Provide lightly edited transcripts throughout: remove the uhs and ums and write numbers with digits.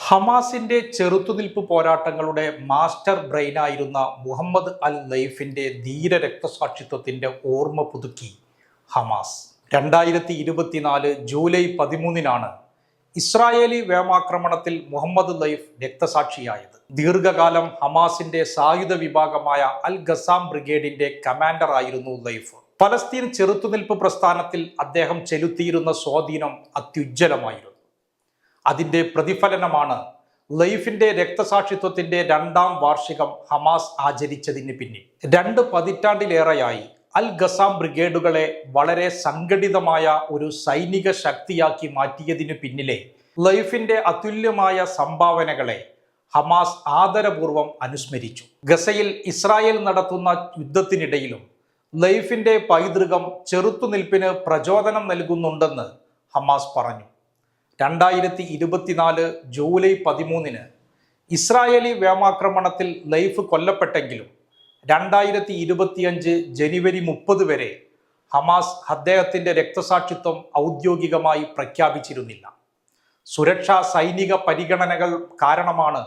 ഹമാസിന്റെ ചെറുത്തുനിൽപ്പ് പോരാട്ടങ്ങളുടെ മാസ്റ്റർ ബ്രെയിനായിരുന്ന മുഹമ്മദ് അൽ ലൈഫിന്റെ ധീര രക്തസാക്ഷിത്വത്തിന്റെ ഓർമ്മ പുതുക്കി ഹമാസ്. 2024 ജൂലൈ 13 ഇസ്രായേലി വ്യോമാക്രമണത്തിൽ മുഹമ്മദ് ലൈഫ് രക്തസാക്ഷിയായത്. ദീർഘകാലം ഹമാസിന്റെ സായുധ വിഭാഗമായ അൽ ഖസാം ബ്രിഗേഡിന്റെ കമാൻഡർ ആയിരുന്നു ലൈഫ്. പലസ്തീൻ ചെറുത്തുനിൽപ്പ് പ്രസ്ഥാനത്തിൽ അദ്ദേഹം ചെലുത്തിയിരുന്ന സ്വാധീനം അത്യുജ്വലമായിരുന്നു. അതിന്റെ പ്രതിഫലനമാണ് ലൈഫിന്റെ രക്തസാക്ഷിത്വത്തിന്റെ 2ാം വാർഷികം ഹമാസ് ആചരിച്ചതിന് പിന്നിൽ. 2 പതിറ്റാണ്ടിലേറെയായി അൽ ഖസാം ബ്രിഗേഡുകളെ വളരെ സംഘടിതമായ ഒരു സൈനിക ശക്തിയാക്കി മാറ്റിയതിനു പിന്നിലെ ലൈഫിന്റെ അതുല്യമായ സംഭാവനകളെ ഹമാസ് ആദരപൂർവ്വം അനുസ്മരിച്ചു. ഗസയിൽ ഇസ്രായേൽ നടത്തുന്ന യുദ്ധത്തിനിടയിലും ലൈഫിന്റെ പൈതൃകം ചെറുത്തുനിൽപ്പിന് പ്രചോദനം നൽകുന്നുണ്ടെന്ന് ഹമാസ് പറഞ്ഞു. 2024 ജൂലൈ 13 ഇസ്രായേലി വ്യോമാക്രമണത്തിൽ ലൈഫ് കൊല്ലപ്പെട്ടെങ്കിലും 2025 ജനുവരി 30 വരെ ഹമാസ് അദ്ദേഹത്തിന്റെ രക്തസാക്ഷിത്വം ഔദ്യോഗികമായി പ്രഖ്യാപിച്ചിരുന്നില്ല. സുരക്ഷാ സൈനിക പരിഗണനകൾ കാരണമാണ്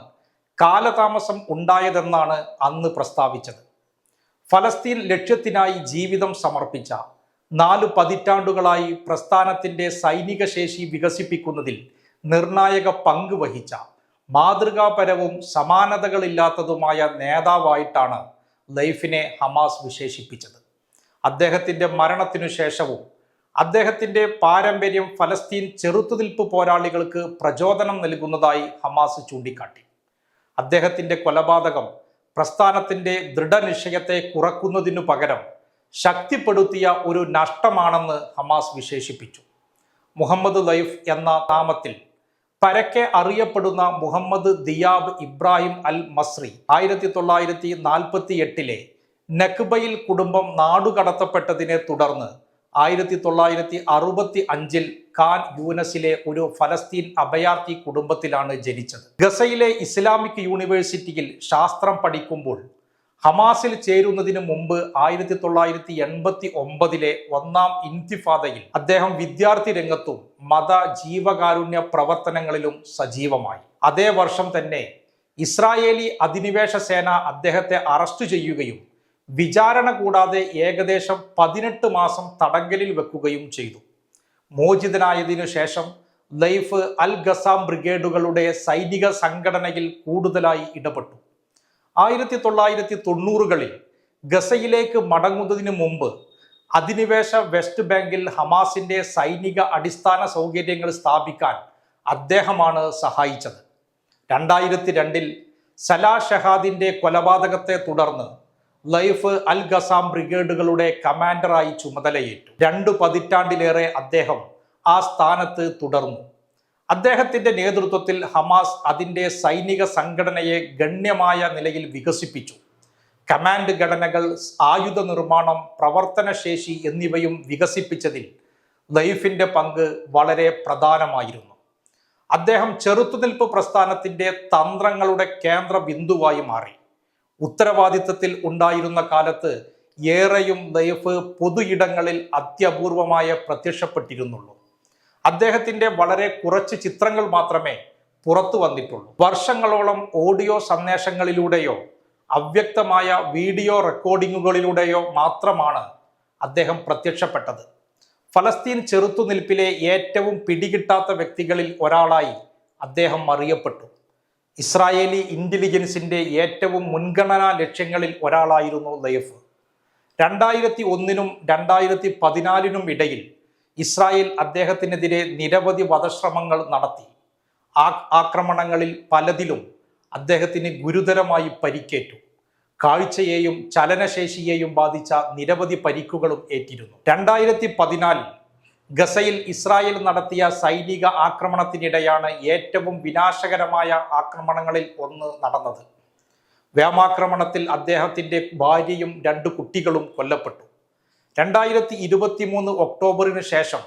കാലതാമസം ഉണ്ടായതെന്നാണ് അന്ന് പ്രസ്താവിച്ചത്. ഫലസ്തീൻ ലക്ഷ്യത്തിനായി ജീവിതം സമർപ്പിച്ച 4 പതിറ്റാണ്ടുകളായി പ്രസ്ഥാനത്തിന്റെ സൈനിക ശേഷി വികസിപ്പിക്കുന്നതിൽ നിർണായക പങ്ക് വഹിച്ച മാതൃകാപരവും സമാനതകളില്ലാത്തതുമായ നേതാവായിട്ടാണ് ലൈഫിനെ ഹമാസ് വിശേഷിപ്പിച്ചത്. അദ്ദേഹത്തിന്റെ മരണത്തിനു ശേഷവും അദ്ദേഹത്തിന്റെ പാരമ്പര്യം ഫലസ്തീൻ ചെറുത്തുനിൽപ്പ് പോരാളികൾക്ക് പ്രചോദനം നൽകുന്നതായി ഹമാസ് ചൂണ്ടിക്കാട്ടി. അദ്ദേഹത്തിന്റെ കൊലപാതകം പ്രസ്ഥാനത്തിന്റെ ദൃഢനിശ്ചയത്തെ കുറക്കുന്നതിനു പകരം ശക്തിപ്പെടുത്തിയ ഒരു നഷ്ടമാണെന്ന് ഹമാസ് വിശേഷിപ്പിച്ചു. മുഹമ്മദ് ലൈഫ് എന്ന നാമത്തിൽ പരക്കെ അറിയപ്പെടുന്ന മുഹമ്മദ് ദിയാബ് ഇബ്രാഹിം അൽ മസ്രി 1948 നക്ബയിൽ കുടുംബം നാടുകടത്തപ്പെട്ടതിനെ തുടർന്ന് 1965 ഖാൻ യൂനസിലെ ഒരു ഫലസ്തീൻ അഭയാർത്ഥി കുടുംബത്തിലാണ് ജനിച്ചത്. ഗസയിലെ ഇസ്ലാമിക് യൂണിവേഴ്സിറ്റിയിൽ ശാസ്ത്രം പഠിക്കുമ്പോൾ ഹമാസിൽ ചേരുന്നതിന് മുമ്പ് 1989 1ാം ഇൻതിഫാദയിൽ അദ്ദേഹം വിദ്യാർത്ഥി രംഗത്തും മത ജീവകാരുണ്യ പ്രവർത്തനങ്ങളിലും സജീവമായി. അതേ വർഷം തന്നെ ഇസ്രായേലി അധിനിവേശ സേന അദ്ദേഹത്തെ അറസ്റ്റ് ചെയ്യുകയും വിചാരണ കൂടാതെ ഏകദേശം 18 മാസം തടങ്കലിൽ വെക്കുകയും ചെയ്തു. മോചിതനായതിനു ശേഷം ലൈഫ് അൽ ഖസാം ബ്രിഗേഡുകളുടെ സൈനിക സംഘടനയിൽ കൂടുതലായി ഇടപെട്ടു. 1990കളിൽ ഗസയിലേക്ക് മടങ്ങുന്നതിന് മുമ്പ് അധിനിവേശ വെസ്റ്റ് ബാങ്കിൽ ഹമാസിന്റെ സൈനിക അടിസ്ഥാന സൗകര്യങ്ങൾ സ്ഥാപിക്കാൻ അദ്ദേഹമാണ് സഹായിച്ചത്. 2002 സലാ ഷഹാദിന്റെ കൊലപാതകത്തെ തുടർന്ന് ലൈഫ് അൽ ഖസാം ബ്രിഗേഡുകളുടെ കമാൻഡറായി ചുമതലയേറ്റു. 2 പതിറ്റാണ്ടിലേറെ അദ്ദേഹം ആ സ്ഥാനത്ത് തുടർന്നു. അദ്ദേഹത്തിന്റെ നേതൃത്വത്തിൽ ഹമാസ് അതിന്റെ സൈനിക സംഘടനയെ ഗണ്യമായ നിലയിൽ വികസിപ്പിച്ചു. കമാൻഡ് ഘടനകൾ, ആയുധ നിർമ്മാണം, പ്രവർത്തനശേഷി എന്നിവയും വികസിപ്പിച്ചതിൽ ലൈഫിന്റെ പങ്ക് വളരെ പ്രധാനമായിരുന്നു. അദ്ദേഹം ചെറുത്തുനിൽപ്പ് പ്രസ്ഥാനത്തിന്റെ തന്ത്രങ്ങളുടെ കേന്ദ്ര ബിന്ദുവായി മാറി. ഉത്തരവാദിത്തത്തിൽ ഉണ്ടായിരുന്ന കാലത്ത് ഏറെയും ലൈഫ് പൊതു ഇടങ്ങളിൽ അത്യപൂർവമായ പ്രത്യക്ഷപ്പെട്ടിരുന്നുള്ളൂ. അദ്ദേഹത്തിന്റെ വളരെ കുറച്ച് ചിത്രങ്ങൾ മാത്രമേ പുറത്തു വന്നിട്ടുള്ളൂ. വർഷങ്ങളോളം ഓഡിയോ സന്ദേശങ്ങളിലൂടെയോ അവ്യക്തമായ വീഡിയോ റെക്കോർഡിങ്ങുകളിലൂടെയോ മാത്രമാണ് അദ്ദേഹം പ്രത്യക്ഷപ്പെട്ടത്. ഫലസ്തീൻ ചെറുത്തുനിൽപ്പിലെ ഏറ്റവും പിടികിട്ടാത്ത വ്യക്തികളിൽ ഒരാളായി അദ്ദേഹം അറിയപ്പെട്ടു. ഇസ്രായേലി ഇന്റലിജൻസിന്റെ ഏറ്റവും മുൻഗണനാ ലക്ഷ്യങ്ങളിൽ ഒരാളായിരുന്നു ലൈഫ്. 2001 2014 ഇടയിൽ ഇസ്രായേൽ അദ്ദേഹത്തിനെതിരെ നിരവധി വധശ്രമങ്ങൾ നടത്തി. ആക്രമണങ്ങളിൽ പലതിലും അദ്ദേഹത്തിന് ഗുരുതരമായി പരിക്കേറ്റു. കാഴ്ചയെയും ചലനശേഷിയെയും ബാധിച്ച നിരവധി പരിക്കുകളും ഏറ്റിരുന്നു. 2014 ഗസയിൽ ഇസ്രായേൽ നടത്തിയ സൈനിക ആക്രമണത്തിനിടെയാണ് ഏറ്റവും വിനാശകരമായ ആക്രമണങ്ങളിൽ ഒന്ന് നടന്നത്. വ്യോമാക്രമണത്തിൽ അദ്ദേഹത്തിന്റെ ഭാര്യയും 2 കുട്ടികളും കൊല്ലപ്പെട്ടു. 2023 ഒക്ടോബറിന് ശേഷം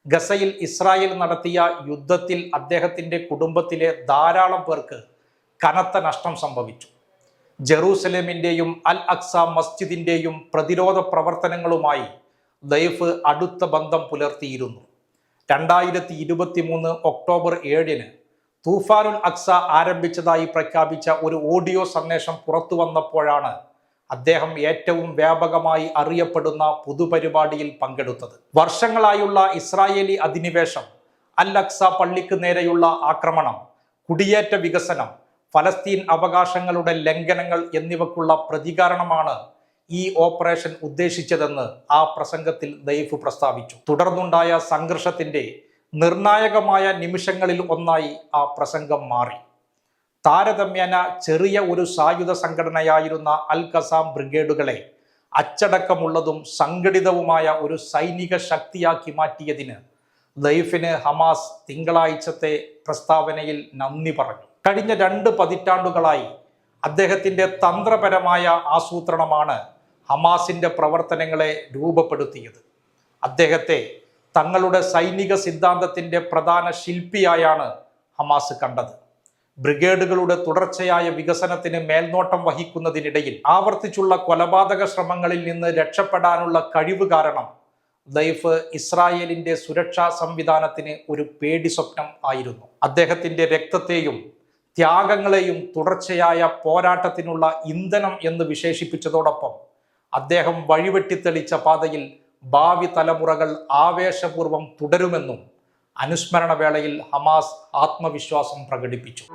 ഗസയിൽ ഇസ്രായേൽ നടത്തിയ യുദ്ധത്തിൽ അദ്ദേഹത്തിന്റെ കുടുംബത്തിലെ ധാരാളം പേർക്ക് കനത്ത നഷ്ടം സംഭവിച്ചു. ജെറൂസലേമിന്റെയും അൽ അക്സ മസ്ജിദിന്റെയും പ്രതിരോധ പ്രവർത്തനങ്ങളുമായി ലൈഫ് അടുത്ത ബന്ധം പുലർത്തിയിരുന്നു. 2023 ഒക്ടോബർ 7 തൂഫാനുൽ അക്സ ആരംഭിച്ചതായി പ്രഖ്യാപിച്ച ഒരു ഓഡിയോ സന്ദേശം പുറത്തു വന്നപ്പോഴാണ് അദ്ദേഹം ഏറ്റവും വ്യാപകമായി അറിയപ്പെടുന്ന പൊതുപരിപാടിയിൽ പങ്കെടുത്തത്. വർഷങ്ങളായുള്ള ഇസ്രായേലി അധിനിവേശം, അൽ അക്സ പള്ളിക്ക് നേരെയുള്ള ആക്രമണം, കുടിയേറ്റ വികസനം, ഫലസ്തീൻ അവകാശങ്ങളുടെ ലംഘനങ്ങൾ എന്നിവയ്ക്കുള്ള പ്രതികരണമാണ് ഈ ഓപ്പറേഷൻ ഉദ്ദേശിച്ചതെന്ന് ആ പ്രസംഗത്തിൽ ദൈഫ് പ്രസ്താവിച്ചു. തുടർന്നുണ്ടായ സംഘർഷത്തിന്റെ നിർണായകമായ നിമിഷങ്ങളിൽ ഒന്നായി ആ പ്രസംഗം മാറി. താരതമ്യേന ചെറിയ ഒരു സായുധ സംഘടനയായിരുന്ന അൽ ഖസാം ബ്രിഗേഡുകളെ അച്ചടക്കമുള്ളതും സംഘടിതവുമായ ഒരു സൈനിക ശക്തിയാക്കി മാറ്റിയതിന് ദൈഫിന് ഹമാസ് തിങ്കളാഴ്ചത്തെ പ്രസ്താവനയിൽ നന്ദി പറഞ്ഞു. കഴിഞ്ഞ 2 പതിറ്റാണ്ടുകളായി അദ്ദേഹത്തിന്റെ തന്ത്രപരമായ ആസൂത്രണമാണ് ഹമാസിന്റെ പ്രവർത്തനങ്ങളെ രൂപപ്പെടുത്തിയത്. അദ്ദേഹത്തെ തങ്ങളുടെ സൈനിക സിദ്ധാന്തത്തിന്റെ പ്രധാന ശില്പിയായാണ് ഹമാസ് കണ്ടത്. ബ്രിഗേഡുകളുടെ തുടർച്ചയായ വികസനത്തിന് മേൽനോട്ടം വഹിക്കുന്നതിനിടയിൽ ആവർത്തിച്ചുള്ള കൊലപാതക ശ്രമങ്ങളിൽ നിന്ന് രക്ഷപ്പെടാനുള്ള കഴിവ് കാരണം ദൈഫ് ഇസ്രായേലിന്റെ സുരക്ഷാ സംവിധാനത്തിന് ഒരു പേടി സ്വപ്നം ആയിരുന്നു. അദ്ദേഹത്തിന്റെ രക്തത്തെയും ത്യാഗങ്ങളെയും തുടർച്ചയായ പോരാട്ടത്തിനുള്ള ഇന്ധനം എന്ന് വിശേഷിപ്പിച്ചതോടൊപ്പം അദ്ദേഹം വഴിവെട്ടിത്തെളിച്ച പാതയിൽ ഭാവി തലമുറകൾ ആവേശപൂർവ്വം തുടരുമെന്നും അനുസ്മരണ വേളയിൽ ഹമാസ് ആത്മവിശ്വാസം പ്രകടിപ്പിച്ചു.